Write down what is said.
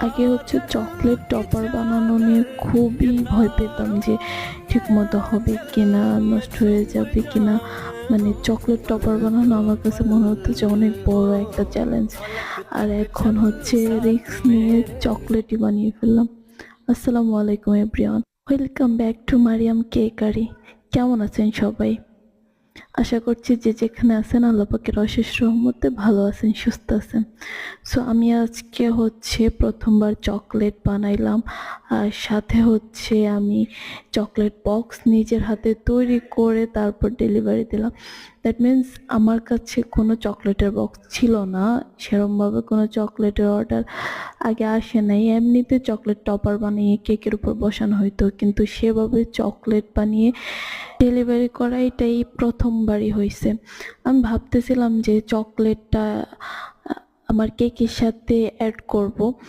আগে হচ্ছে chocolate topper বানানো নিয়ে খুবই ভয় পেতাম যে ঠিকমতো হবে কিনা, নষ্ট হয়ে যাবে কিনা। মানে চকলেট টপার বানানো আমার কাছে মনে হতো যে অনেক বড় একটা চ্যালেঞ্জ। আর এখন হচ্ছে রিস্ক নিয়ে চকলেটই বানিয়ে ফেললাম। আসসালামু আলাইকুম everyone, welcome back to Mariyam cakery. কেমন আছেন সবাই? আশা করছি যে যেখানে আছেন আল্লাহ পাকের অশেষ রহমতে ভালো আছেন, সুস্থ আছেন। সো আমি আজকে হচ্ছে প্রথমবার চকলেট বানাইলাম, আর সাথে হচ্ছে আমি চকলেট বক্স নিজের হাতে তৈরি করে তারপর ডেলিভারি দিলাম। দ্যাট মিন্স আমার কাছে কোনো চকলেটের বক্স ছিল না, সেরকমভাবে কোনো চকলেটের অর্ডার আগে আসে নাই। এমনিতে চকলেট টপার বানিয়ে কেকের উপর বসানো হইতো, কিন্তু সেভাবে চকলেট বানিয়ে ডেলিভারি করা এটাই প্রথমবারই হয়েছে। আমি ভাবতেছিলাম যে চকলেটটা আমার কেকের সাথে অ্যাড করব,